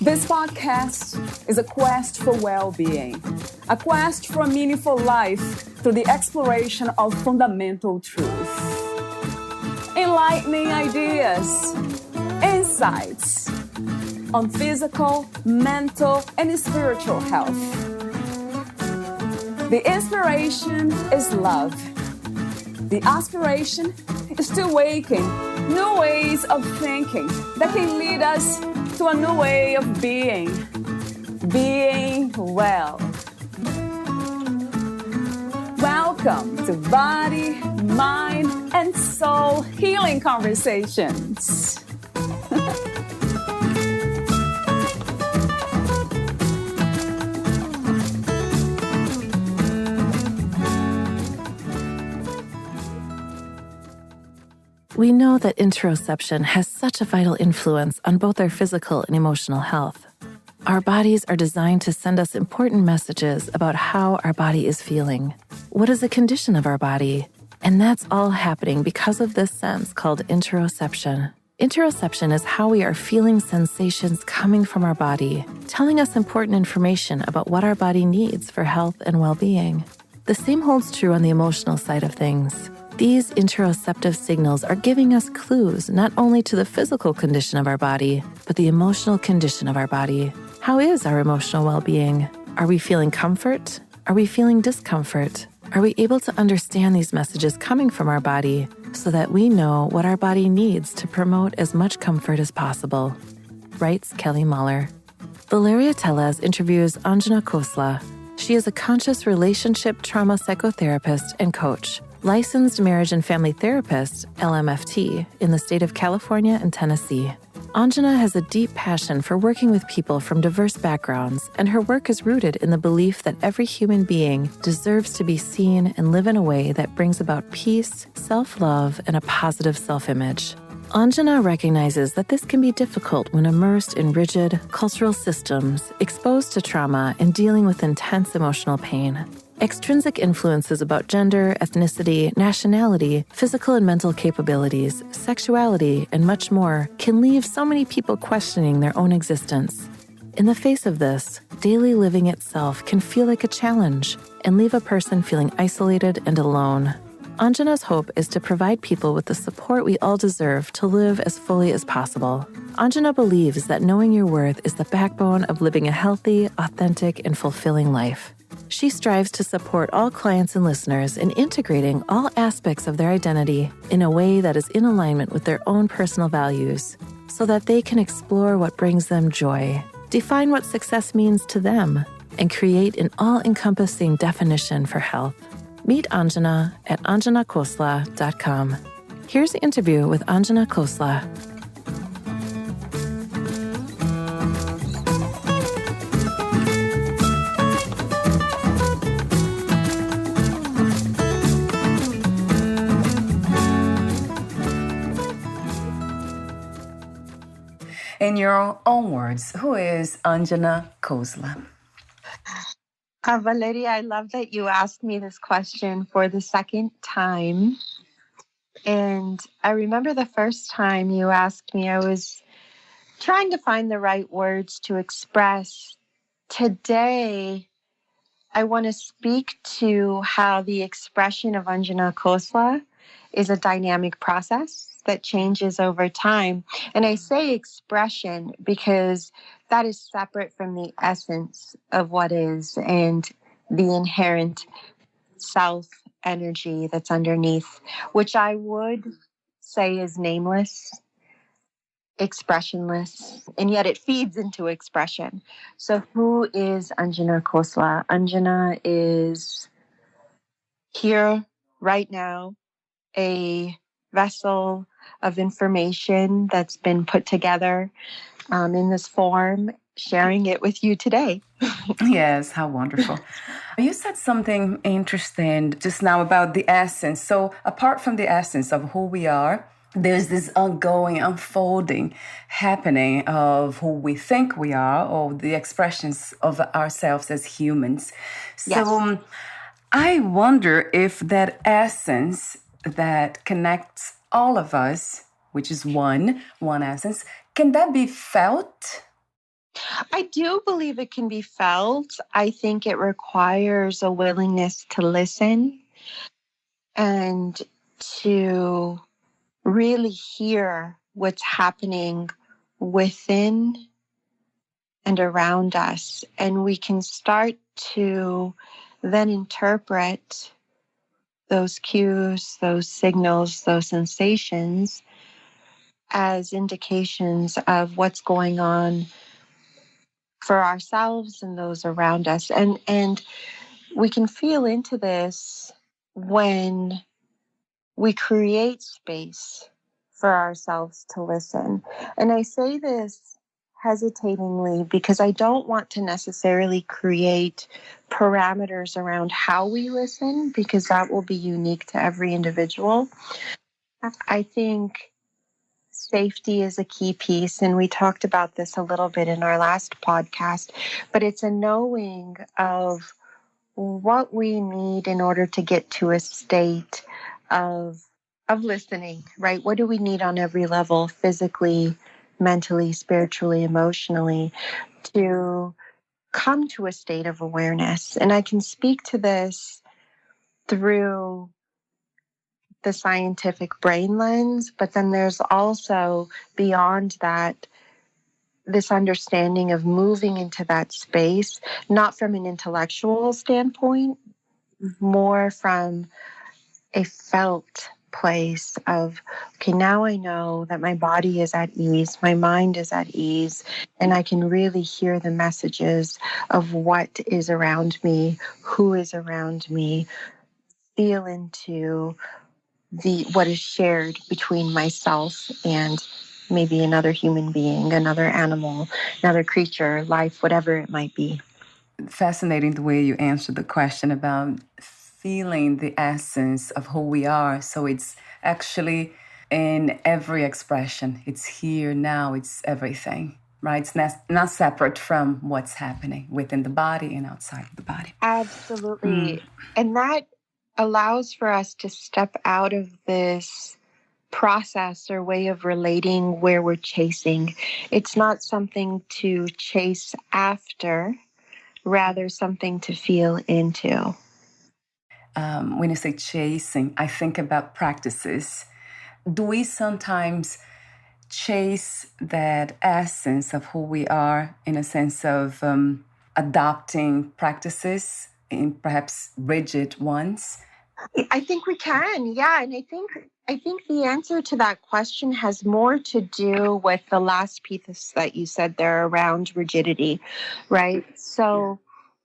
This podcast is a quest for well-being, a quest for a meaningful life through the exploration of fundamental truth. Enlightening ideas, insights on physical, mental, and spiritual health. The inspiration is love. The aspiration is to awaken new ways of thinking that can lead us to a new way of being well. Welcome to Body, Mind, and Soul Healing Conversations. We know that interoception has such a vital influence on both our physical and emotional health. Our bodies are designed to send us important messages about how our body is feeling. What is the condition of our body? And that's all happening because of this sense called interoception. Interoception is how we are feeling sensations coming from our body, telling us important information about what our body needs for health and well-being. The same holds true on the emotional side of things. These interoceptive signals are giving us clues not only to the physical condition of our body, but the emotional condition of our body. How is our emotional well-being? Are we feeling comfort? Are we feeling discomfort? Are we able to understand these messages coming from our body so that we know what our body needs to promote as much comfort as possible? Writes Kelly Mahler. Valeria Tellez interviews Anjana Khosla. She is a conscious relationship trauma psychotherapist and coach, licensed marriage and family therapist, LMFT, in the state of California and Tennessee. Anjana has a deep passion for working with people from diverse backgrounds, and her work is rooted in the belief that every human being deserves to be seen and live in a way that brings about peace, self-love, and a positive self-image. Anjana recognizes that this can be difficult when immersed in rigid cultural systems, exposed to trauma, and dealing with intense emotional pain. Extrinsic influences about gender, ethnicity, nationality, physical and mental capabilities, sexuality, and much more can leave so many people questioning their own existence. In the face of this, daily living itself can feel like a challenge and leave a person feeling isolated and alone. Anjana's hope is to provide people with the support we all deserve to live as fully as possible. Anjana believes that knowing your worth is the backbone of living a healthy, authentic, and fulfilling life. She strives to support all clients and listeners in integrating all aspects of their identity in a way that is in alignment with their own personal values so that they can explore what brings them joy, define what success means to them, and create an all-encompassing definition for health. Meet Anjana at anjanakhosla.com. Here's the interview with Anjana Khosla. In your own words, who is Anjana Khosla? Valeria, I love that you asked me this question for the second time. And I remember the first time you asked me, I was trying to find the right words to express. Today, I want to speak to how the expression of Anjana Khosla is a dynamic process that changes over time. And I say expression because that is separate from the essence of what is and the inherent self energy that's underneath, which I would say is nameless, expressionless, and yet it feeds into expression. So who is Anjana Khosla? Anjana is here right now, a vessel of information that's been put together in this form, sharing it with you today. Yes, how wonderful. You said something interesting just now about the essence. So apart from the essence of who we are, there's this ongoing unfolding happening of who we think we are or the expressions of ourselves as humans. So Yes. I wonder if that essence that connects all of us, which is one essence, can that be felt? I do believe it can be felt. I think it requires a willingness to listen and to really hear what's happening within and around us. And we can start to then interpret those cues, those signals, those sensations as indications of what's going on for ourselves and those around us. And we can feel into this when we create space for ourselves to listen. And I say this hesitatingly because I don't want to necessarily create parameters around how we listen, because that will be unique to every individual. I think safety is a key piece, and we talked about this a little bit in our last podcast, but it's a knowing of what we need in order to get to a state of listening, right? What do we need on every level, physically, mentally, spiritually, emotionally, to come to a state of awareness? And I can speak to this through the scientific brain lens, but then there's also beyond that this understanding of moving into that space, not from an intellectual standpoint, more from a felt place of, okay, now I know that my body is at ease, my mind is at ease, and I can really hear the messages of what is around me, who is around me, feel into what is shared between myself and maybe another human being, another animal, another creature, life, whatever it might be. Fascinating the way you answered the question about feeling the essence of who we are. So it's actually in every expression. It's here now. It's everything, right? It's not separate from what's happening within the body and outside of the body. Absolutely. And that allows for us to step out of this process or way of relating where we're chasing. It's not something to chase after, rather something to feel into. When you say chasing, I think about practices. Do we sometimes chase that essence of who we are in a sense of adopting practices in perhaps rigid ones? I think we can, yeah. And I think the answer to that question has more to do with the last piece that you said there around rigidity, right? So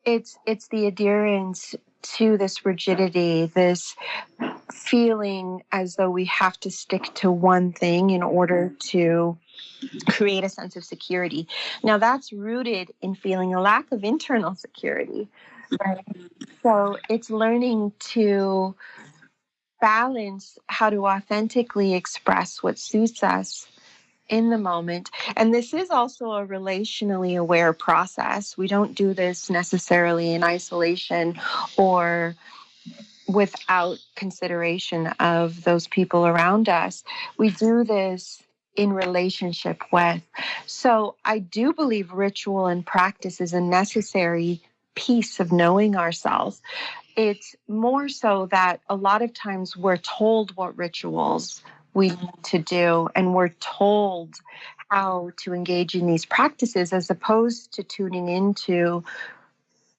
it's the adherence to this rigidity, this feeling as though we have to stick to one thing in order to create a sense of security. Now that's rooted in feeling a lack of internal security, right? So it's learning to balance how to authentically express what suits us in the moment. And this is also a relationally aware process. We don't do this necessarily in isolation or without consideration of those people around us. We do this in relationship with. So I do believe ritual and practice is a necessary piece of knowing ourselves. It's more so that a lot of times we're told what rituals we need to do, and we're told how to engage in these practices as opposed to tuning into,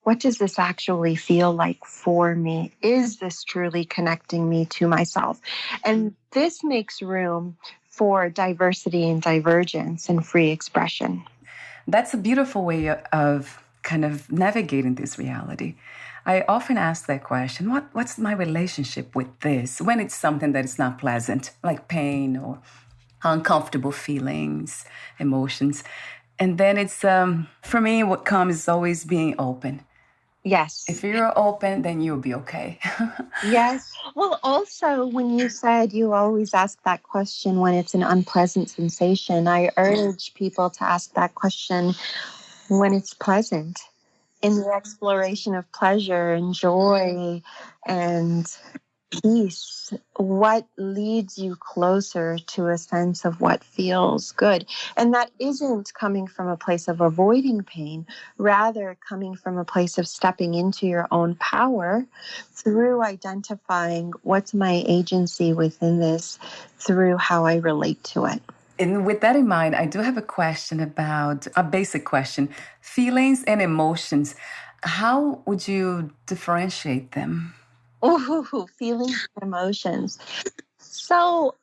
what does this actually feel like for me? Is this truly connecting me to myself? And this makes room for diversity and divergence and free expression. That's a beautiful way of kind of navigating this reality. I often ask that question, what's my relationship with this? When it's something that is not pleasant, like pain or uncomfortable feelings, emotions. And then it's, for me, what comes is always being open. Yes. If you're open, then you'll be okay. Yes. Well, also, when you said you always ask that question when it's an unpleasant sensation, I urge people to ask that question when it's pleasant, in the exploration of pleasure and joy and peace, what leads you closer to a sense of what feels good. And that isn't coming from a place of avoiding pain, rather coming from a place of stepping into your own power through identifying what's my agency within this through how I relate to it. And with that in mind, I do have a question about a basic question: feelings and emotions. How would you differentiate them? Oh, feelings and emotions. So,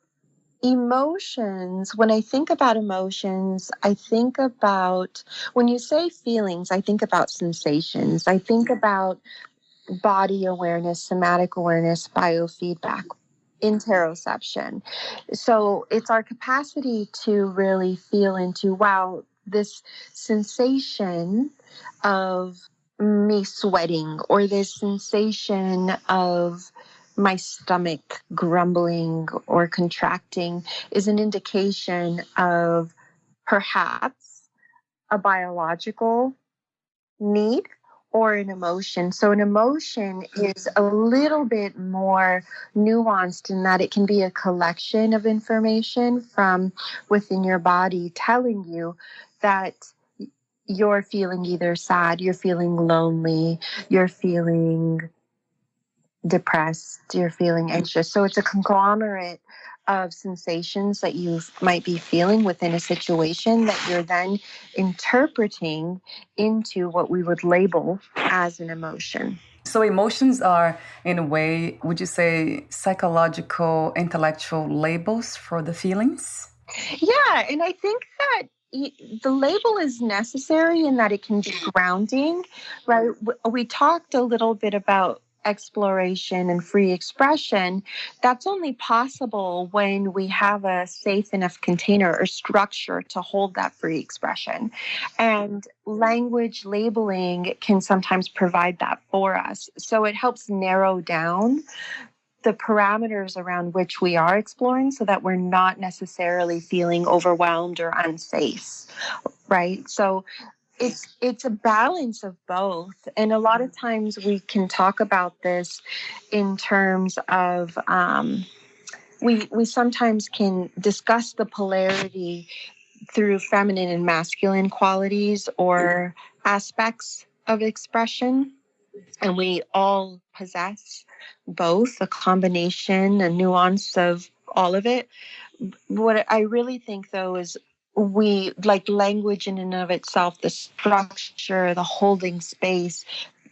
emotions, when I think about emotions, I think about, when you say feelings, I think about sensations. I think about body awareness, somatic awareness, biofeedback, interoception. So it's our capacity to really feel into, wow, this sensation of me sweating, or this sensation of my stomach grumbling or contracting is an indication of perhaps a biological need or an emotion. So an emotion is a little bit more nuanced in that it can be a collection of information from within your body telling you that you're feeling either sad, you're feeling lonely, you're feeling depressed, you're feeling anxious. So it's a conglomerate of sensations that you might be feeling within a situation that you're then interpreting into what we would label as an emotion. So emotions are, in a way, would you say, psychological, intellectual labels for the feelings? Yeah, and I think that the label is necessary in that it can be grounding, right? We talked a little bit about exploration and free expression. That's only possible when we have a safe enough container or structure to hold that free expression. And language labeling can sometimes provide that for us. So it helps narrow down the parameters around which we are exploring so that we're not necessarily feeling overwhelmed or unsafe, right? So it's a balance of both. And a lot of times we can talk about this in terms of we sometimes can discuss the polarity through feminine and masculine qualities or aspects of expression. And we all possess both, a combination, a nuance of all of it. What I really think, though, is we like language in and of itself, the structure, the holding space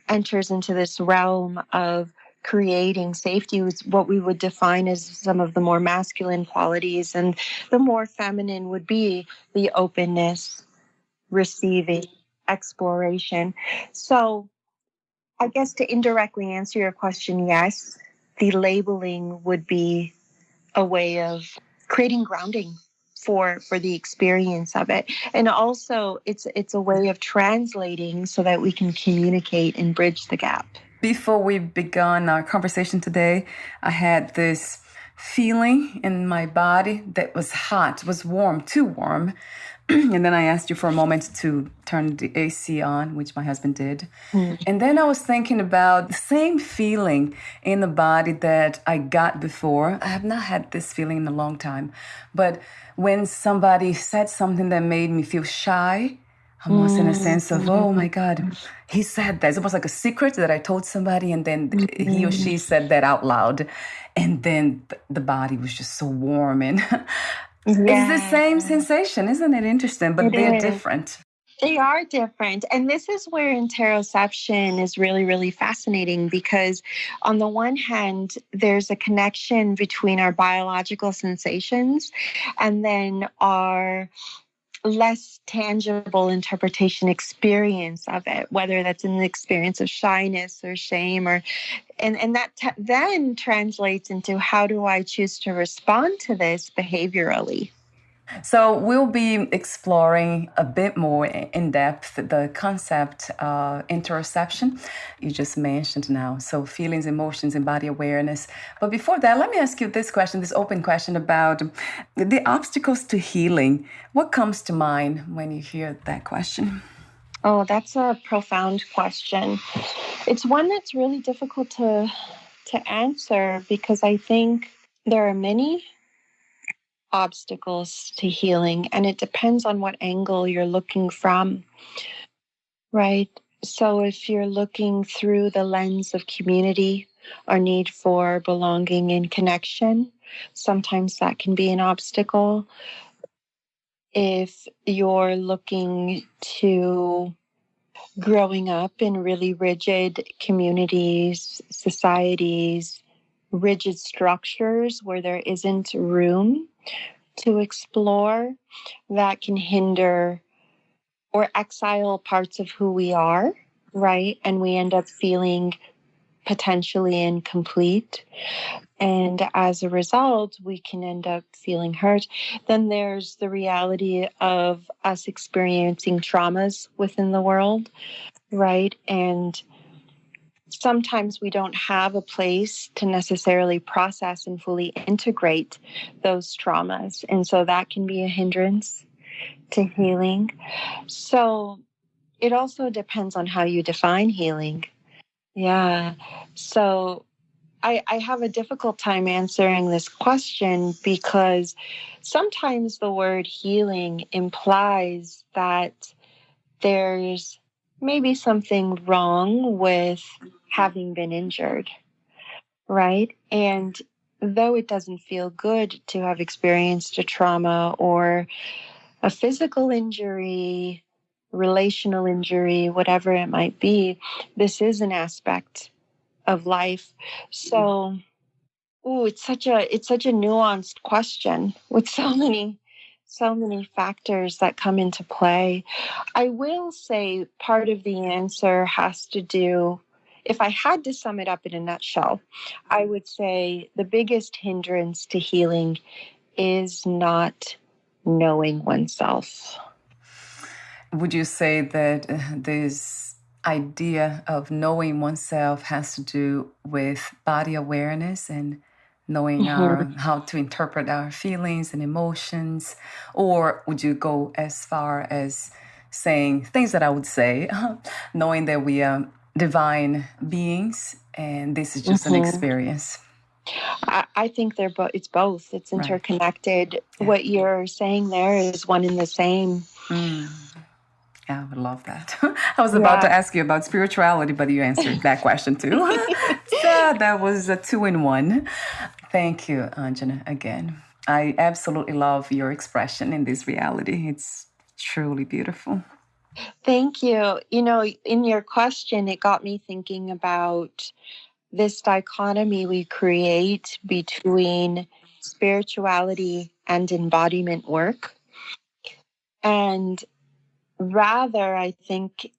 enters into this realm of creating safety, is what we would define as some of the more masculine qualities, and the more feminine would be the openness, receiving, exploration. So I guess to indirectly answer your question, yes, the labeling would be a way of creating grounding for the experience of it. And also it's a way of translating so that we can communicate and bridge the gap. Before we began our conversation today, I had this feeling in my body that was hot, was warm, too warm. And then I asked you for a moment to turn the AC on, which my husband did. And then I was thinking about the same feeling in the body that I got before. I have not had this feeling in a long time. But when somebody said something that made me feel shy, almost in a sense of, oh my God, he said that. It's almost like a secret that I told somebody, and then he or she said that out loud. And then the body was just so warm. And it's the same sensation, isn't it interesting? But they're different. They are different. And this is where interoception is really, really fascinating, because on the one hand, there's a connection between our biological sensations and then our less tangible interpretation experience of it, whether that's an experience of shyness or shame, or and that then translates into, how do I choose to respond to this behaviorally? So we'll be exploring a bit more in depth the concept of interoception you just mentioned now. So feelings, emotions, and body awareness. But before that, let me ask you this question, this open question about the obstacles to healing. What comes to mind when you hear that question? Oh, that's a profound question. It's one that's really difficult to to answer because I think there are many obstacles to healing, and it depends on what angle you're looking from, right? So if you're looking through the lens of community or need for belonging and connection, sometimes that can be an obstacle. If you're looking to growing up in really rigid communities, societies, rigid structures where there isn't room to explore, that can hinder or exile parts of who we are, right? And we end up feeling potentially incomplete. And as a result, we can end up feeling hurt. Then there's the reality of us experiencing traumas within the world, right? And sometimes we don't have a place to necessarily process and fully integrate those traumas. And so that can be a hindrance to healing. So it also depends on how you define healing. Yeah. So I have a difficult time answering this question because sometimes the word healing implies that there's maybe something wrong with having been injured, right? And though it doesn't feel good to have experienced a trauma or a physical injury, relational injury, whatever it might be, this is an aspect of life. So, it's such a nuanced question with so many factors that come into play. I will say part of the answer has to do, if I had to sum it up in a nutshell, I would say the biggest hindrance to healing is not knowing oneself. Would you say that this idea of knowing oneself has to do with body awareness and knowing how to interpret our feelings and emotions? Or would you go as far as saying things that I would say, knowing that we are divine beings and this is just an experience? I think they're both. It's both. It's interconnected. Right. Yeah. What you're saying there is one and the same. Yeah, I would love that. I was about to ask you about spirituality, but you answered that question too. So that was a 2-in-1. Thank you, Anjana, again. I absolutely love your expression in this reality. It's truly beautiful. Thank you. You know, in your question, it got me thinking about this dichotomy we create between spirituality and embodiment work. And rather, I think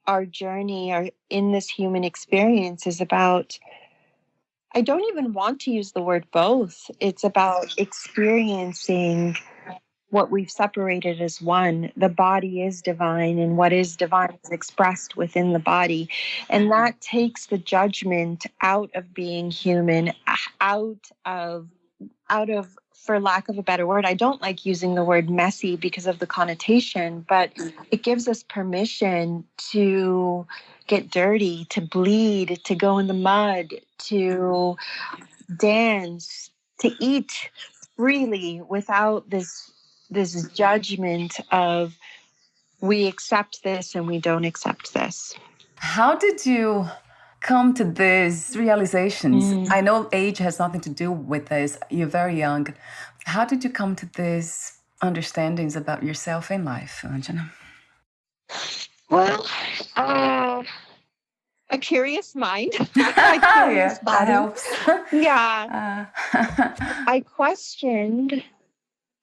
our journey in this human experience is about, I don't even want to use the word both. It's about experiencing what we've separated as one. The body is divine, and what is divine is expressed within the body. And that takes the judgment out of being human, out of, for lack of a better word, I don't like using the word messy because of the connotation, but it gives us permission to get dirty, to bleed, to go in the mud, to dance, to eat freely without this judgment of we accept this and we don't accept this. How did you come to these realizations? I know age has nothing to do with this. You're very young. How did you come to these understandings about yourself in life, Anjana? Well, a curious mind, a curious body. That helps. Yeah. I questioned,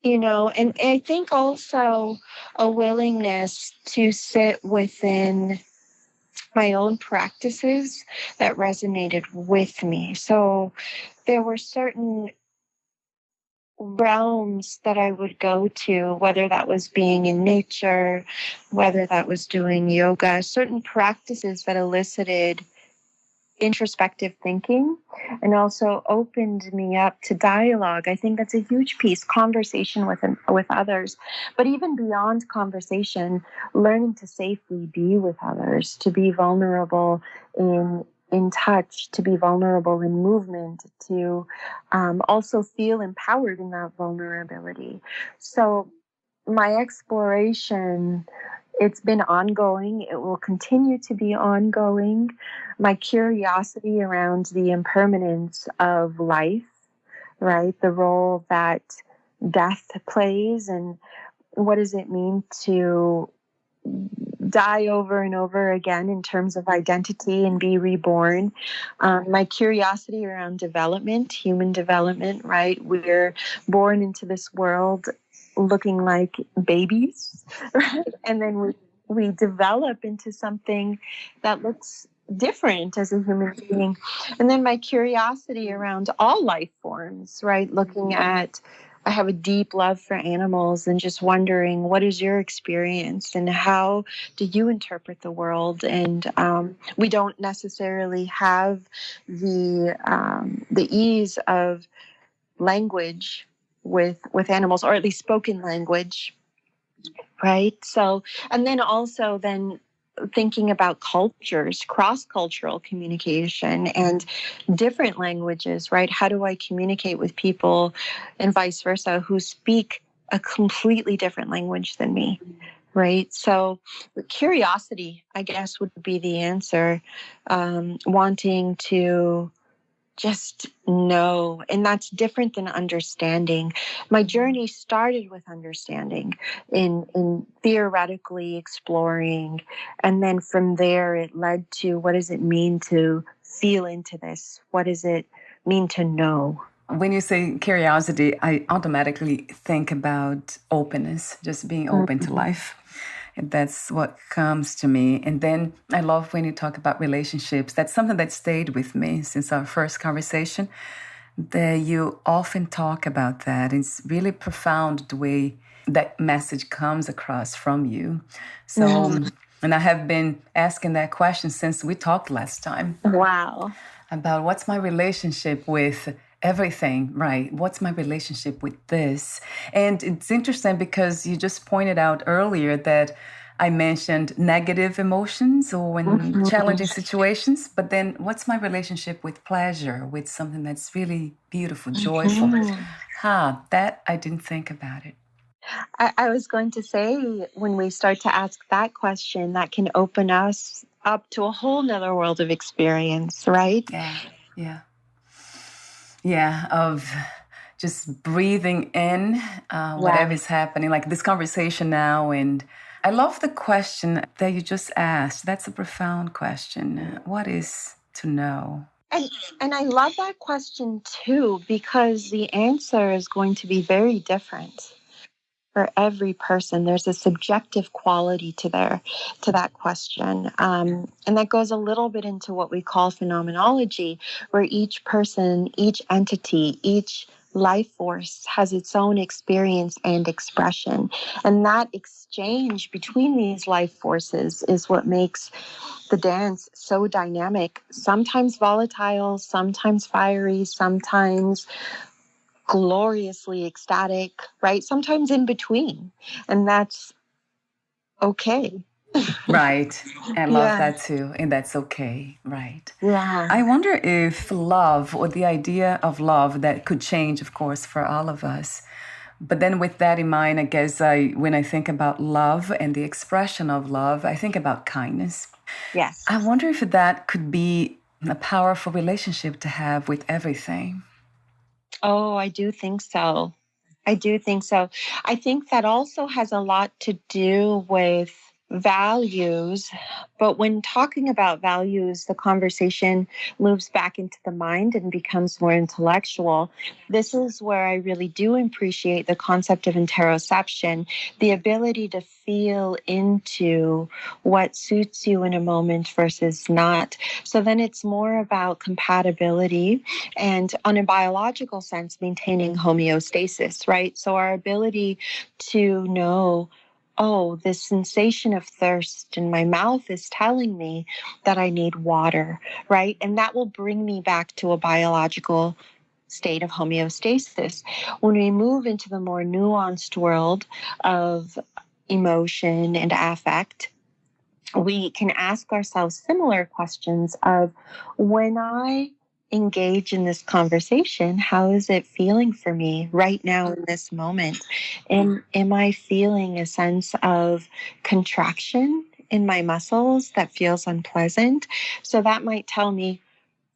and I think also a willingness to sit within my own practices that resonated with me. So there were certain realms that I would go to, whether that was being in nature, whether that was doing yoga, certain practices that elicited introspective thinking and also opened me up to dialogue. I think that's a huge piece, conversation with others, but even beyond conversation, learning to safely be with others, to be vulnerable in in touch, to be vulnerable in movement, to also feel empowered in that vulnerability. So my exploration, it's been ongoing. It will continue to be ongoing. My curiosity around the impermanence of life, right? The role that death plays, and what does it mean to die over and over again in terms of identity and be reborn. My curiosity around development, human development, right? We're born into this world looking like babies, right? And then we develop into something that looks different as a human being. And then my curiosity around all life forms, right? Looking at, I have a deep love for animals, and just wondering, what is your experience and how do you interpret the world? And we don't necessarily have the ease of language with animals, or at least spoken language, right? So, and then also then thinking about cultures, cross-cultural communication and different languages, right? How do I communicate with people and vice versa who speak a completely different language than me, right? So curiosity, I guess, would be the answer. Wanting to just know. And that's different than understanding. My journey started with understanding, in theoretically exploring. And then from there, it led to, what does it mean to feel into this? What does it mean to know? When you say curiosity, I automatically think about openness, just being open to life. And that's what comes to me. And then I love when you talk about relationships. That's something that stayed with me since our first conversation, that you often talk about that. It's really profound the way that message comes across from you. So, and I have been asking that question since we talked last time. Wow. About what's my relationship with everything, right? What's my relationship with this? And it's interesting because you just pointed out earlier that I mentioned negative emotions or when challenging situations, but then what's my relationship with pleasure, with something that's really beautiful, joyful? That I didn't think about it. I was going to say, when we start to ask that question, that can open us up to a whole nother world of experience, right? Yeah, of just breathing in whatever is happening, like this conversation now. And I love the question that you just asked. That's a profound question. What is to know? And I love that question too, because the answer is going to be very different for every person. There's a subjective quality to that question, and that goes a little bit into what we call phenomenology, where each person, each entity, each life force has its own experience and expression, and that exchange between these life forces is what makes the dance so dynamic, sometimes volatile, sometimes fiery, sometimes gloriously ecstatic, right? Sometimes in between. And that's okay. Right. I love that too. And that's okay. Right. Yeah. I wonder if love, or the idea of love, that could change, of course, for all of us. But then with that in mind, I guess when I think about love and the expression of love, I think about kindness. Yes. I wonder if that could be a powerful relationship to have with everything. Oh, I do think so. I think that also has a lot to do with values. But when talking about values, the conversation moves back into the mind and becomes more intellectual. This is where I really do appreciate the concept of interoception, the ability to feel into what suits you in a moment versus not. So then it's more about compatibility and, on a biological sense, maintaining homeostasis, right? So our ability to know, oh, this sensation of thirst in my mouth is telling me that I need water, right? And that will bring me back to a biological state of homeostasis. When we move into the more nuanced world of emotion and affect, we can ask ourselves similar questions of, when I engage in this conversation, how is it feeling for me right now in this moment? Am I feeling a sense of contraction in my muscles that feels unpleasant? So that might tell me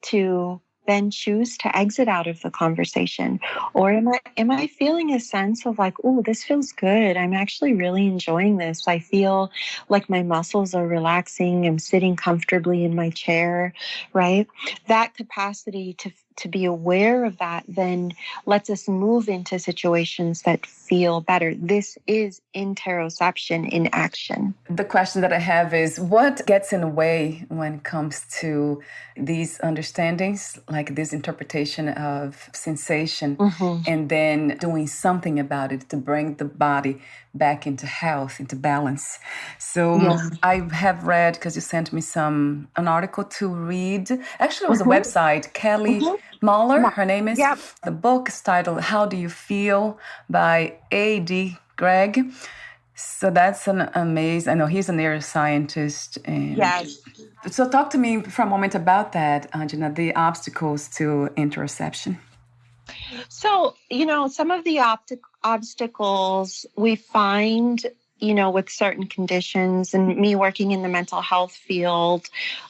to then choose to exit out of the conversation. Or am I feeling a sense of like, oh, this feels good. I'm actually really enjoying this. I feel like my muscles are relaxing. I'm sitting comfortably in my chair, right? That capacity to be aware of that then lets us move into situations that feel better. This is interoception in action. The question that I have is, what gets in the way when it comes to these understandings, like this interpretation of sensation, and then doing something about it to bring the body back into health, into balance? So I have read, because you sent me an article to read. Actually, it was a website, Kelly Mahler, her name is. Yep. The book is titled How Do You Feel by A.D. Gregg. So that's an amazing, I know he's a neuroscientist. And Yes. so talk to me for a moment about that, Anjana, the obstacles to interoception. So, some of the obstacles we find, with certain conditions, and me working in the mental health field,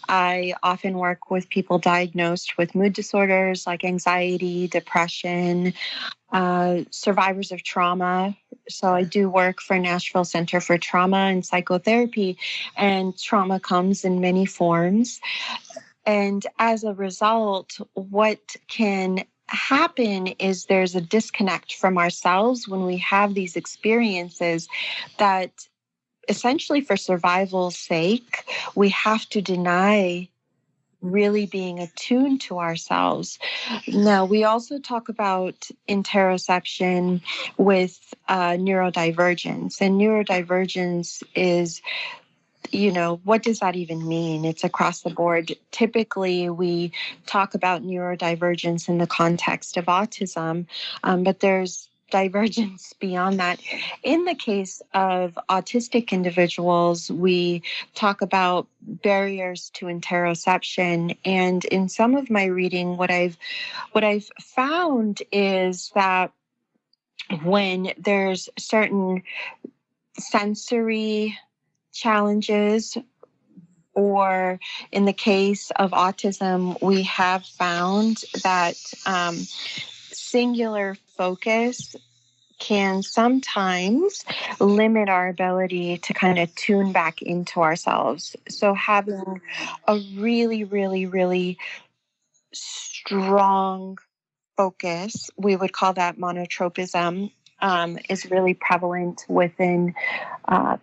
I often work with people diagnosed with mood disorders like anxiety, depression, survivors of trauma. So I do work for Nashville Center for Trauma and Psychotherapy, and trauma comes in many forms. And as a result, what can happen is there's a disconnect from ourselves when we have these experiences that essentially, for survival's sake, we have to deny really being attuned to ourselves. Now, we also talk about interoception with neurodivergence. And neurodivergence is, what does that even mean? It's across the board. Typically, we talk about neurodivergence in the context of autism, but there's divergence beyond that. In the case of autistic individuals, we talk about barriers to interoception. And in some of my reading, what I've found is that when there's certain sensory challenges, or in the case of autism, we have found that singular focus can sometimes limit our ability to kind of tune back into ourselves. So having a really, really, really strong focus, we would call that monotropism, is really prevalent within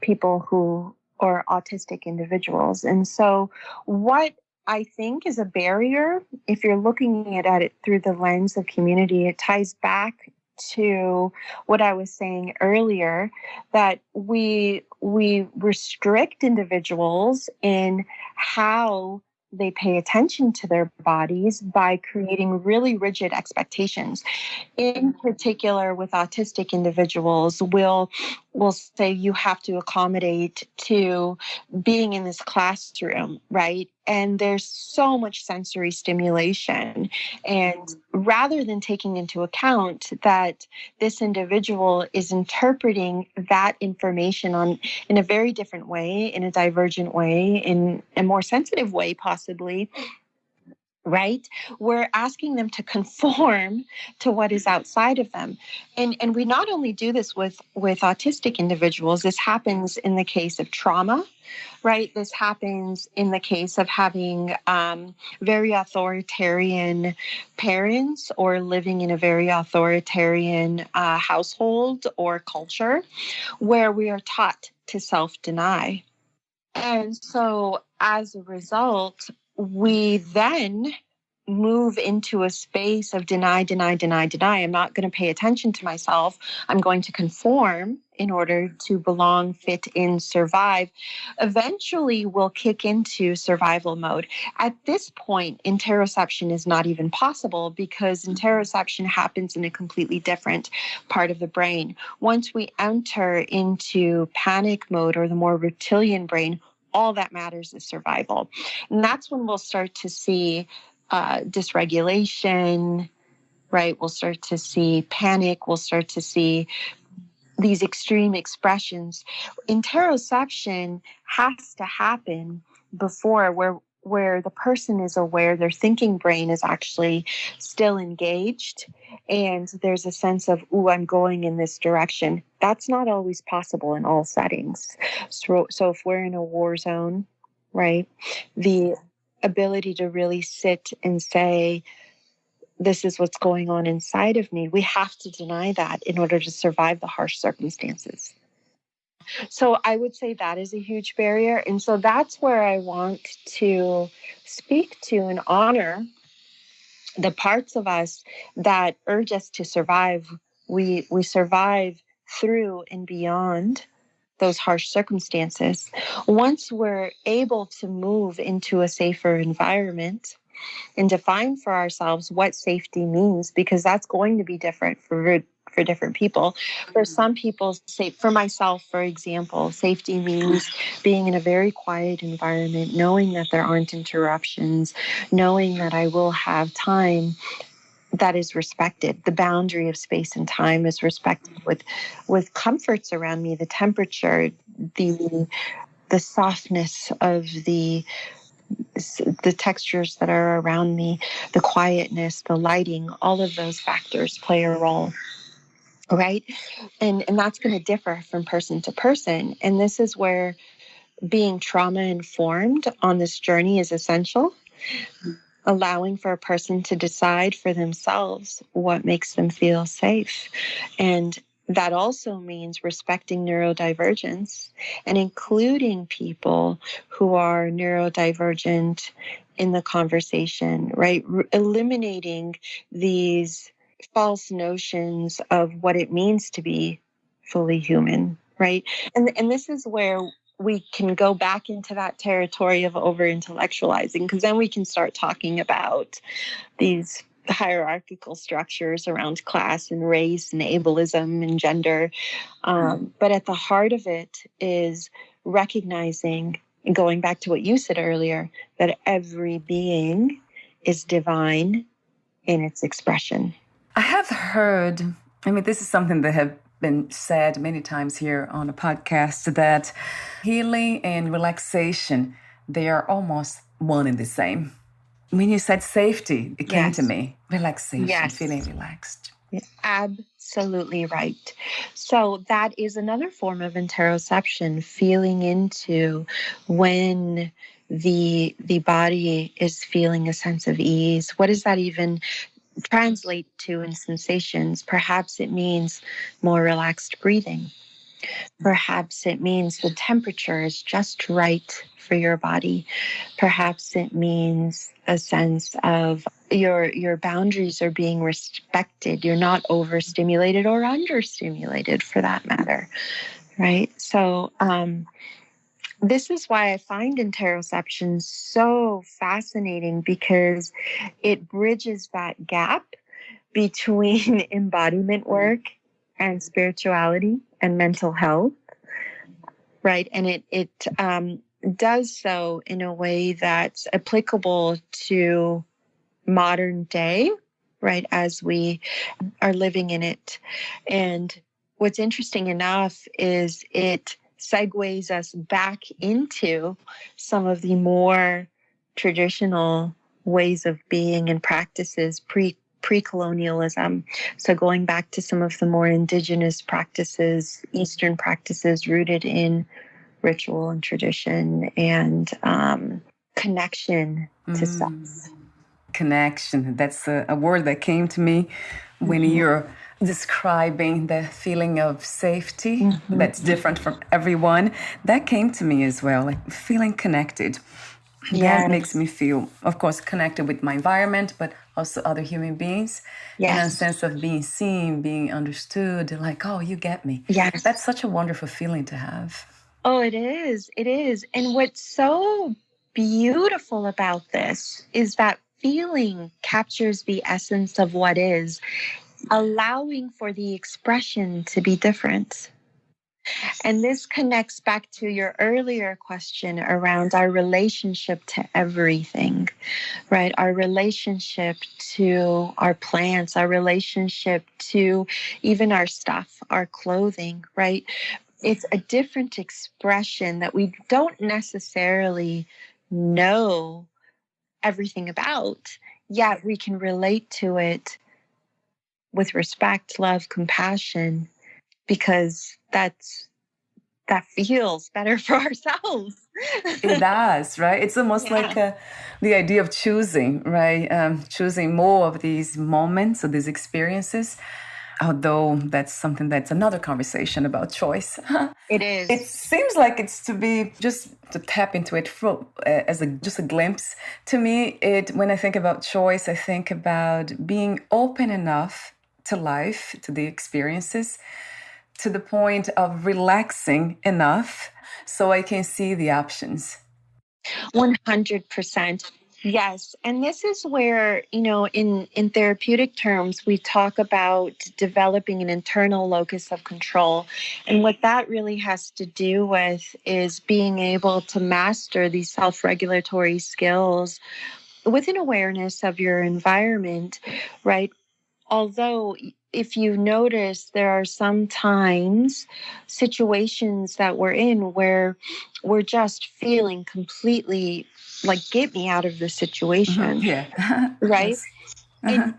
people who are autistic individuals. And so what I think is a barrier, if you're looking at it through the lens of community, it ties back to what I was saying earlier, that we restrict individuals in how they pay attention to their bodies by creating really rigid expectations. In particular, with autistic individuals, we'll say you have to accommodate to being in this classroom, right? And there's so much sensory stimulation. And rather than taking into account that this individual is interpreting that information in a very different way, in a divergent way, in a more sensitive way, possibly, right? We're asking them to conform to what is outside of them. And we not only do this with autistic individuals, this happens in the case of trauma, right? This happens in the case of having very authoritarian parents, or living in a very authoritarian household or culture, where we are taught to self-deny. And so as a result, we then move into a space of deny, deny, deny, deny. I'm not going to pay attention to myself. I'm going to conform in order to belong, fit in, survive. Eventually, we'll kick into survival mode. At this point, interoception is not even possible, because interoception happens in a completely different part of the brain. Once we enter into panic mode, or the more reptilian brain, all that matters is survival. And that's when we'll start to see dysregulation, right? We'll start to see panic. We'll start to see these extreme expressions. Interoception has to happen before where the person is aware, their thinking brain is actually still engaged, and there's a sense of, ooh, I'm going in this direction. That's not always possible in all settings. So if we're in a war zone, right, the ability to really sit and say, this is what's going on inside of me, we have to deny that in order to survive the harsh circumstances. So I would say that is a huge barrier. And so that's where I want to speak to and honor the parts of us that urge us to survive. We survive through and beyond those harsh circumstances. Once we're able to move into a safer environment and define for ourselves what safety means, because that's going to be different for different people. For some people, say, for myself, for example, safety means being in a very quiet environment, knowing that there aren't interruptions, knowing that I will have time that is respected. The boundary of space and time is respected with comforts around me, the temperature, the softness of the textures that are around me, the quietness, the lighting, all of those factors play a role. Right. And that's going to differ from person to person. And this is where being trauma informed on this journey is essential, allowing for a person to decide for themselves what makes them feel safe. And that also means respecting neurodivergence and including people who are neurodivergent in the conversation, right? Eliminating these false notions of what it means to be fully human, right? And this is where we can go back into that territory of over-intellectualizing, because then we can start talking about these hierarchical structures around class and race and ableism and gender. But at the heart of it is recognizing, and going back to what you said earlier, that every being is divine in its expression. I have heard, this is something that have been said many times here on a podcast, that healing and relaxation, they are almost one and the same. When you said safety, it came to me. Relaxation, feeling relaxed. Absolutely right. So that is another form of interoception, feeling into when the body is feeling a sense of ease. What does that even translate to in sensations? Perhaps it means more relaxed breathing. Perhaps it means the temperature is just right for your body. Perhaps it means a sense of your boundaries are being respected. You're not overstimulated or understimulated, for that matter, right? So this is why I find interoception so fascinating, because it bridges that gap between embodiment work and spirituality and mental health, right? And it does so in a way that's applicable to modern day, right, as we are living in it. And what's interesting enough is it segues us back into some of the more traditional ways of being and practices pre-colonialism. So going back to some of the more indigenous practices, Eastern practices rooted in ritual and tradition and connection to self. Connection. That's a word that came to me when you're describing the feeling of safety that's different from everyone. That came to me as well, like feeling connected. That makes me feel, of course, connected with my environment, but also other human beings. And a sense of being seen, being understood, like, oh, you get me. Yes. That's such a wonderful feeling to have. Oh, it is. It is. And what's so beautiful about this is that feeling captures the essence of what is, allowing for the expression to be different. And this connects back to your earlier question around our relationship to everything, right? Our relationship to our plants, our relationship to even our stuff, our clothing, right? It's a different expression that we don't necessarily know everything about, yet we can relate to it with respect, love, compassion, because that feels better for ourselves. It does, right? It's almost like the idea of choosing, right? Choosing more of these moments or these experiences, although that's something that's another conversation about choice. It is. It seems like it's to be just to tap into it as just a glimpse. To me, when I think about choice, I think about being open enough to life, to the experiences, to the point of relaxing enough so I can see the options. 100%. Yes. And this is where, in therapeutic terms, we talk about developing an internal locus of control. And what that really has to do with is being able to master these self-regulatory skills with an awareness of your environment, right? Although, if you notice, there are sometimes situations that we're in where we're just feeling completely like, get me out of the situation. Yeah. Right. Yes.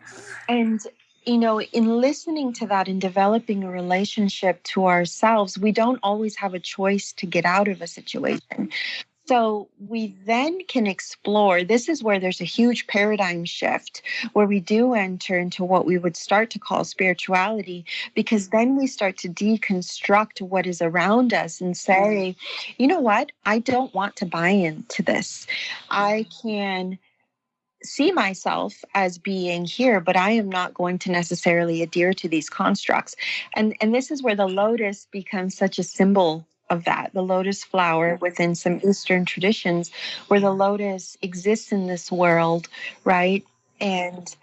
And in listening to that and developing a relationship to ourselves, we don't always have a choice to get out of a situation. So we then can explore. This is where there's a huge paradigm shift, where we do enter into what we would start to call spirituality, because then we start to deconstruct what is around us and say, you know what? I don't want to buy into this. I can see myself as being here, but I am not going to necessarily adhere to these constructs. And this is where the lotus becomes such a symbol of that. The lotus flower within some Eastern traditions, where the lotus exists in this world, right? And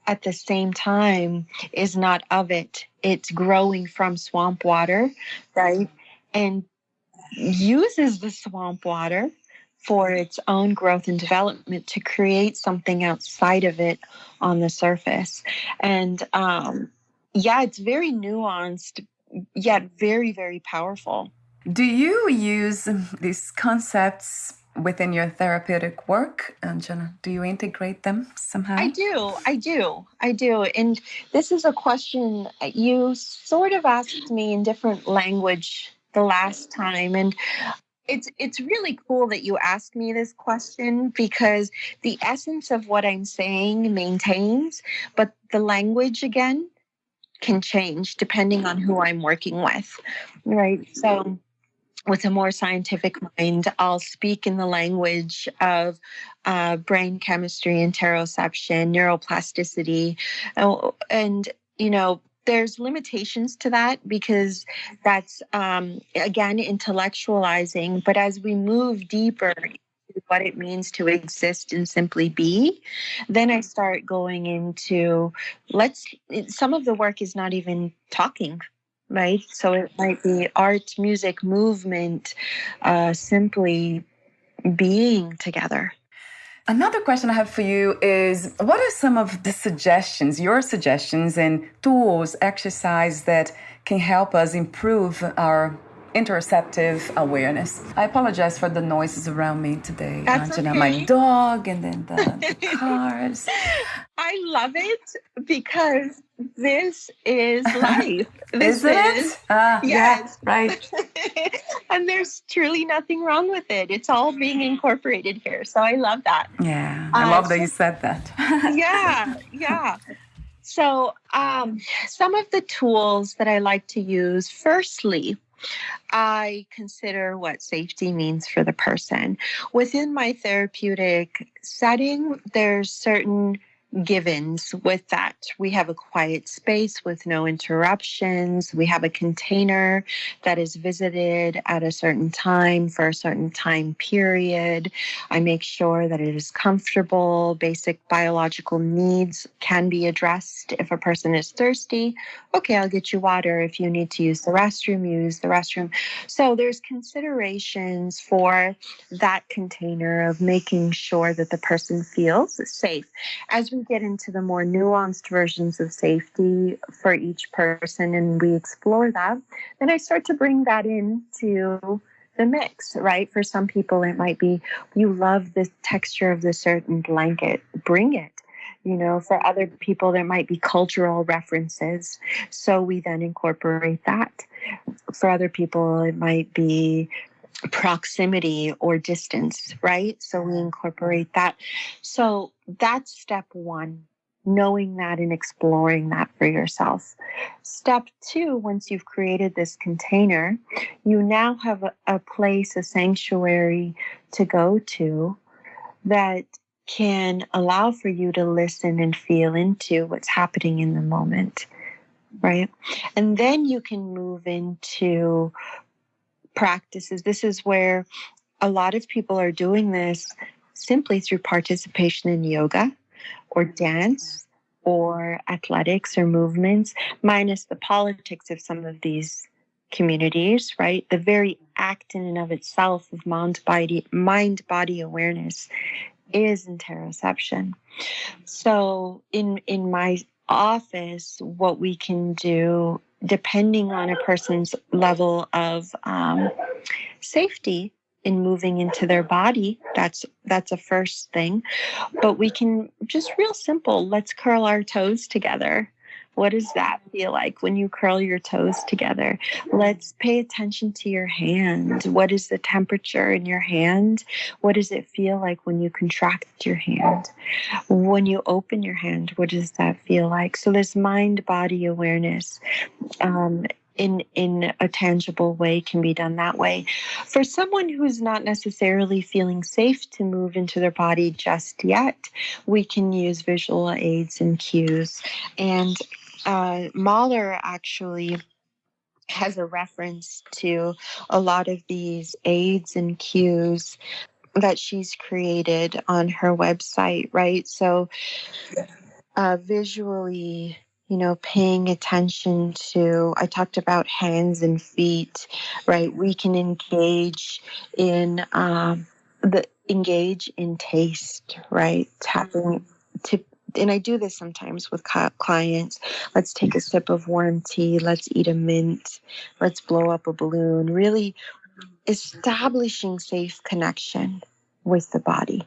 at the same time is not of it. It's growing from swamp water, right? And uses the swamp water for its own growth and development to create something outside of it on the surface. And it's very nuanced, yet very, very powerful. Do you use these concepts within your therapeutic work, Anjana? Do you integrate them somehow? I do. And this is a question you sort of asked me in different language the last time. And it's really cool that you asked me this question, because the essence of what I'm saying maintains, but the language again can change depending on who I'm working with, right? So with a more scientific mind, I'll speak in the language of brain chemistry, interoception, neuroplasticity, and there's limitations to that, because that's again intellectualizing. But as we move deeper into what it means to exist and simply be, then I start going into some of the work is not even talking. Right. So it might be art, music, movement, simply being together. Another question I have for you is, what are some of the suggestions, your suggestions and tools, exercise that can help us improve our interoceptive awareness? I apologize for the noises around me today, That's Anjana. okay. My dog and then the cars. I love it, because this is life. Isn't it? Yes. Yeah, right. And there's truly nothing wrong with it. It's all being incorporated here. So I love that. Yeah, I love that you said that. Yeah. So some of the tools that I like to use, firstly, I consider what safety means for the person. Within my therapeutic setting, there's certain givens with that. We have a quiet space with no interruptions. We have a container that is visited at a certain time for a certain time period. I make sure that it is comfortable. Basic biological needs can be addressed. If a person is thirsty, okay, I'll get you water. If you need to use the restroom, use the restroom. So there's considerations for that container of making sure that the person feels safe. As we get into the more nuanced versions of safety for each person and we explore that, then I start to bring that into the mix, right? For some people, it might be, you love the texture of the certain blanket, bring it. For other people, there might be cultural references. So we then incorporate that. For other people, it might be proximity or distance, right? So we incorporate that. So that's step one, knowing that and exploring that for yourself. Step two, once you've created this container, you now have a place, a sanctuary to go to that can allow for you to listen and feel into what's happening in the moment, right? And then you can move into practices. This is where a lot of people are doing this simply through participation in yoga or dance or athletics or movements, minus the politics of some of these communities, right? The very act in and of itself of mind-body awareness is interoception. So in my office, what we can do, depending on a person's level of safety in moving into their body, that's a first thing. But we can just real simple, let's curl our toes together. What does that feel like when you curl your toes together? Let's pay attention to your hand. What is the temperature in your hand? What does it feel like when you contract your hand? When you open your hand, what does that feel like? So this mind-body awareness in a tangible way can be done that way. For someone who's not necessarily feeling safe to move into their body just yet, we can use visual aids and cues. And Mahler actually has a reference to a lot of these aids and cues that she's created on her website, right? So visually, paying attention to, I talked about hands and feet, right? We can engage in taste, right? Tapping to, and I do this sometimes with clients. Let's take a sip of warm tea. Let's eat a mint. Let's blow up a balloon. Really establishing safe connection with the body.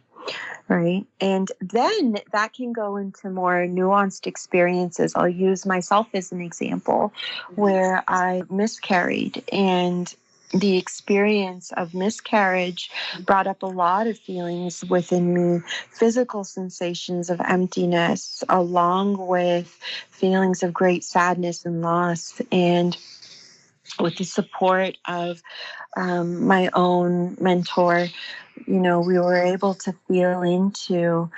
Right. And then that can go into more nuanced experiences. I'll use myself as an example where I miscarried, and the experience of miscarriage brought up a lot of feelings within me, physical sensations of emptiness, along with feelings of great sadness and loss. And with the support of my own mentor, we were able to feel into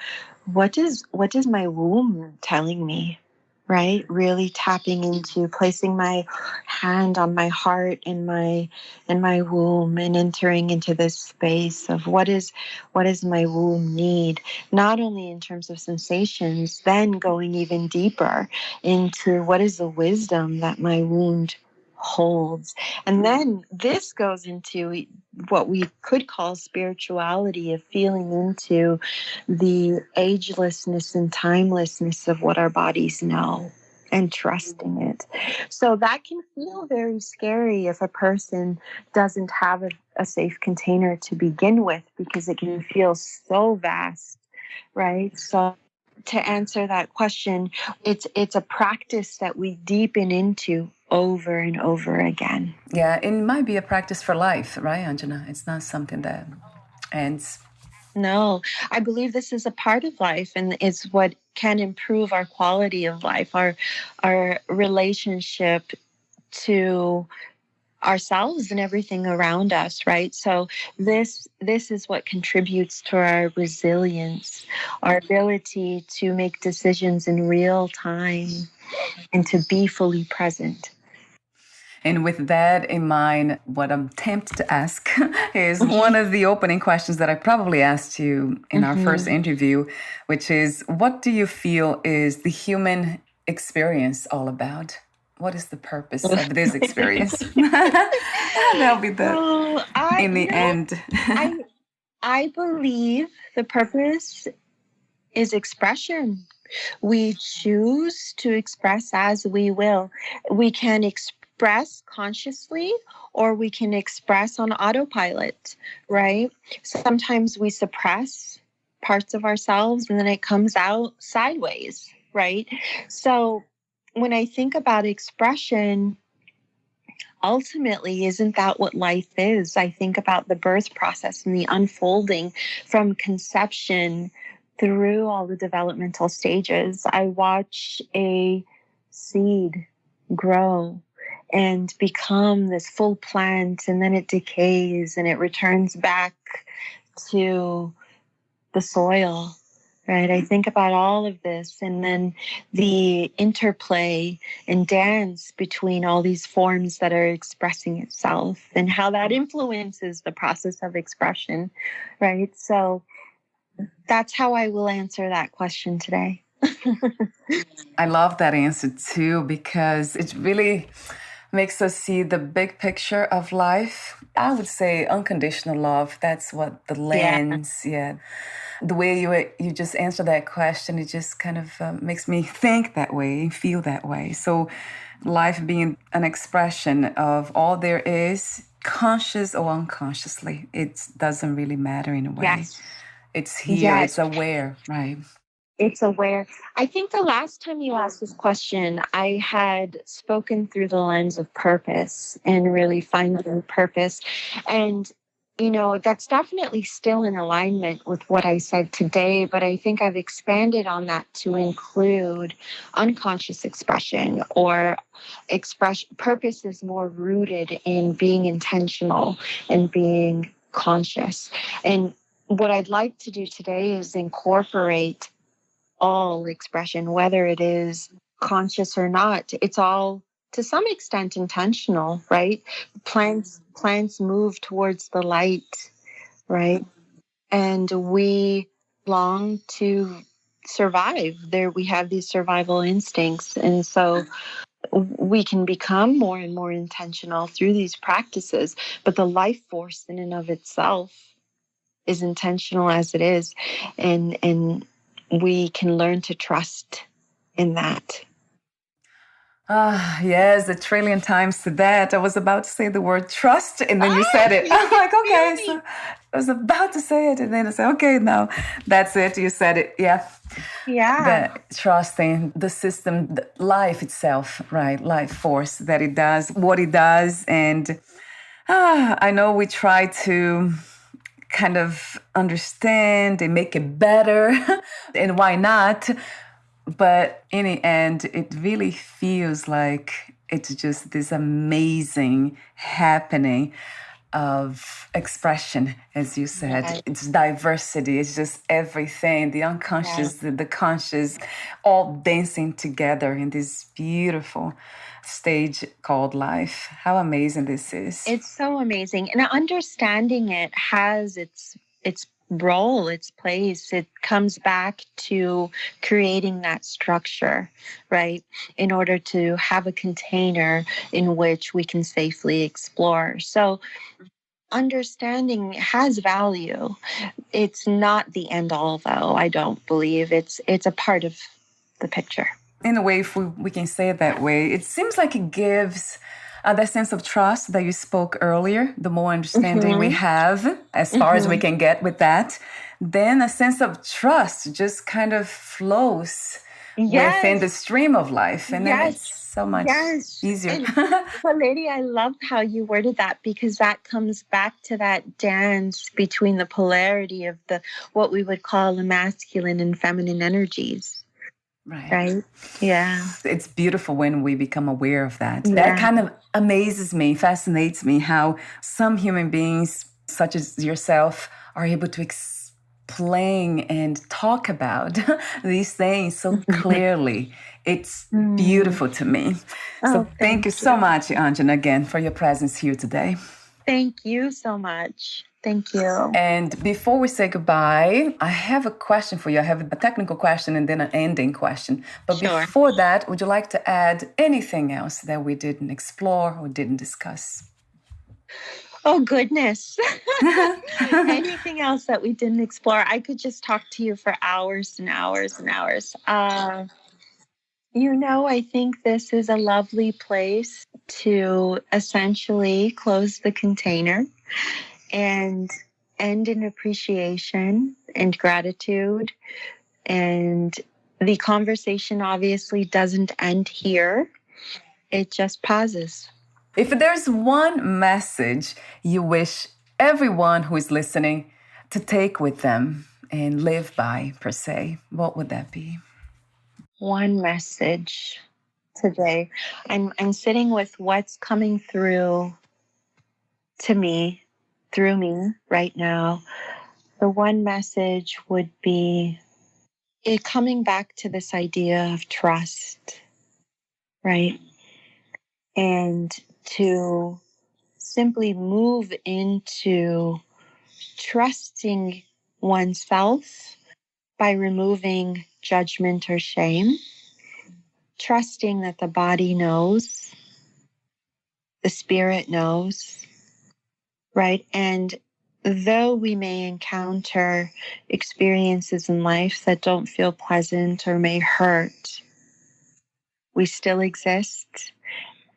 what does my womb telling me, right? Really tapping into placing my hand on my heart and my womb and entering into this space of what does my womb need, not only in terms of sensations, then going even deeper into what is the wisdom that my wound holds. And then this goes into what we could call spirituality, of feeling into the agelessness and timelessness of what our bodies know and trusting it. So that can feel very scary if a person doesn't have a safe container to begin with, because it can feel so vast, right? So to answer that question, it's a practice that we deepen into over and over again. Yeah, it might be a practice for life, right, Anjana? It's not something that ends. No, I believe this is a part of life, and it's what can improve our quality of life, our relationship to ourselves and everything around us, right? So this is what contributes to our resilience, our ability to make decisions in real time and to be fully present. And with that in mind, what I'm tempted to ask is one of the opening questions that I probably asked you in our first interview, which is, what do you feel is the human experience all about? What is the purpose of this experience? That'll be in the end. I believe the purpose is expression. We choose to express as we will. We can express consciously, or we can express on autopilot, right? Sometimes we suppress parts of ourselves and then it comes out sideways, right? So when I think about expression, ultimately, isn't that what life is? I think about the birth process and the unfolding from conception through all the developmental stages. I watch a seed grow and become this full plant, and then it decays and it returns back to the soil. Right. I think about all of this, and then the interplay and dance between all these forms that are expressing itself and how that influences the process of expression. Right. So that's how I will answer that question today. I love that answer too, because it really makes us see the big picture of life. I would say unconditional love. That's what the lens, the way you just answer that question, it just kind of makes me think that way, feel that way. So life being an expression of all there is, conscious or unconsciously, it doesn't really matter in a way. Yes. It's here, it's aware, right? It's aware. I think the last time you asked this question, I had spoken through the lens of purpose and really finding purpose. And that's definitely still in alignment with what I said today, but I think I've expanded on that to include unconscious expression or expression. Purpose is more rooted in being intentional and being conscious. And what I'd like to do today is incorporate all expression, whether it is conscious or not. It's all to some extent intentional, right? Plants move towards the light, right? And we long to survive. There we have these survival instincts. And so we can become more and more intentional through these practices. But the life force in and of itself is intentional as it is. And we can learn to trust in that. Yes, 1,000,000,000 times to that. I was about to say the word trust, and then you said it. I'm like, okay, so I was about to say it, and then I said, okay, no, that's it. You said it. Yeah. The trusting the system, the life itself, right? Life force that it does, what it does. And I know we try to kind of understand and make it better, and why not? But in the end, it really feels like it's just this amazing happening of expression, as you said. Right. It's diversity. It's just everything, the unconscious, the conscious, all dancing together in this beautiful stage called life. How amazing this is. It's so amazing. And understanding it has its role, its place. It comes back to creating that structure, right? In order to have a container in which we can safely explore. So understanding has value. It's not the end all, though, I don't believe. It's a part of the picture. In a way, if we can say it that way, it seems like it gives that sense of trust that you spoke earlier. The more understanding we have, as far as we can get with that, then a sense of trust just kind of flows within the stream of life. And then it's so much easier. But lady, I love how you worded that, because that comes back to that dance between the polarity of what we would call the masculine and feminine energies. Right. right? Yeah. It's beautiful when we become aware of that. That Yeah. kind of amazes me, fascinates me, how some human beings, such as yourself, are able to explain and talk about these things so clearly. It's beautiful to me. So Oh, thank thank you so you. much, Anjana, again, for your presence here today. Thank you so much. Thank you. And before we say goodbye, I have a question for you. I have a technical question and then an ending question. But Sure. before that, would you like to add anything else that we didn't explore or didn't discuss? Oh, goodness. Anything else that we didn't explore? I could just talk to you for hours and hours and hours. I think this is a lovely place to essentially close the container and end in appreciation and gratitude. And the conversation obviously doesn't end here, it just pauses. If there's one message you wish everyone who is listening to take with them and live by, per se, what would that be? One message today. I'm sitting with what's coming through to me, through me right now. The one message would be it coming back to this idea of trust, right? And to simply move into trusting oneself by removing judgment or shame, trusting that the body knows, the spirit knows, right? And though we may encounter experiences in life that don't feel pleasant or may hurt, we still exist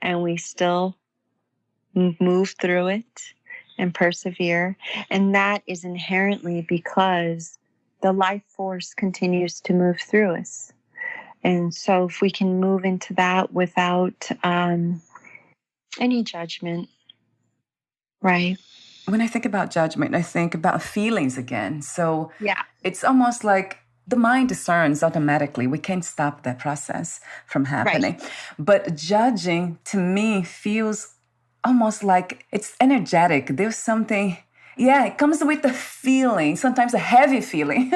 and we still move through it and persevere. And that is inherently because the life force continues to move through us. And so if we can move into that without any judgment, right? When I think about judgment, I think about feelings again. So Yeah. it's almost like the mind discerns automatically. We can't stop that process from happening. Right. But judging to me feels almost like it's energetic. There's something, it comes with the feeling, sometimes a heavy feeling,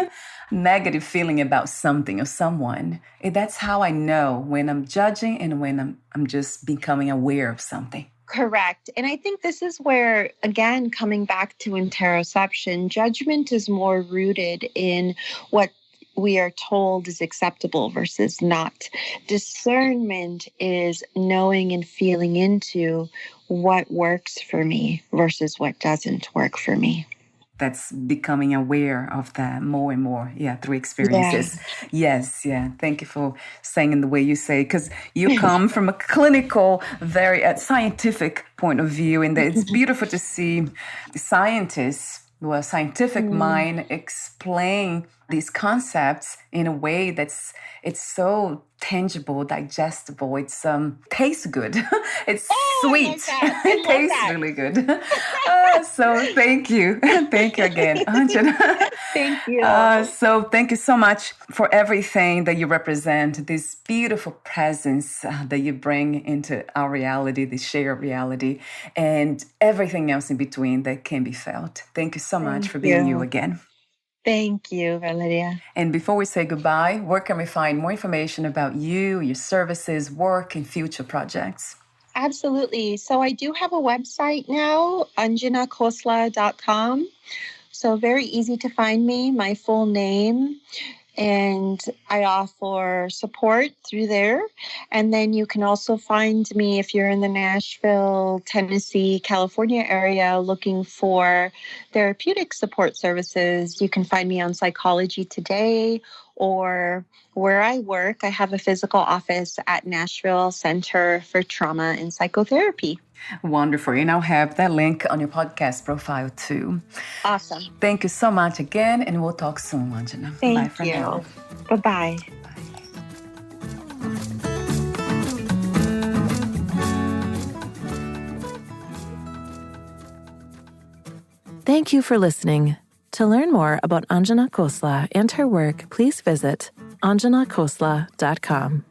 negative feeling about something or someone. That's how I know when I'm judging and when I'm just becoming aware of something. Correct. And I think this is where, again, coming back to interoception, judgment is more rooted in what we are told is acceptable versus not. Discernment is knowing and feeling into what works for me versus what doesn't work for me. That's becoming aware of that more and more, through experiences. Yes, Thank you for saying in the way you say, because you come from a clinical, very scientific point of view, and it's beautiful to see scientists, scientific mind explain these concepts in a way that's so tangible, digestible. It's tastes good. It's sweet. It tastes really good. So thank you. Thank you again, Anjana. Thank you. So thank you so much for everything that you represent, this beautiful presence that you bring into our reality, the shared reality, and everything else in between that can be felt. Thank you so much for being you again. Thank you, Valeria. And before we say goodbye, where can we find more information about you, your services, work, and future projects? Absolutely. So I do have a website now, anjanakhosla.com. So very easy to find me, my full name. And I offer support through there. And then you can also find me if you're in the Nashville, Tennessee, California area looking for therapeutic support services. You can find me on Psychology Today, or where I work, I have a physical office at Nashville Center for Trauma and Psychotherapy. Wonderful. And I'll have that link on your podcast profile too. Awesome. Thank you so much again, and we'll talk soon, Anjana. Bye for now. Bye-bye. Thank you for listening. To learn more about Anjana Khosla and her work, please visit AnjanaKhosla.com.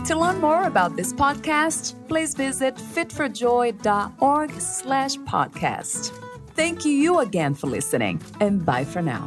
To learn more about this podcast, please visit fitforjoy.org/podcast. Thank you again for listening, and bye for now.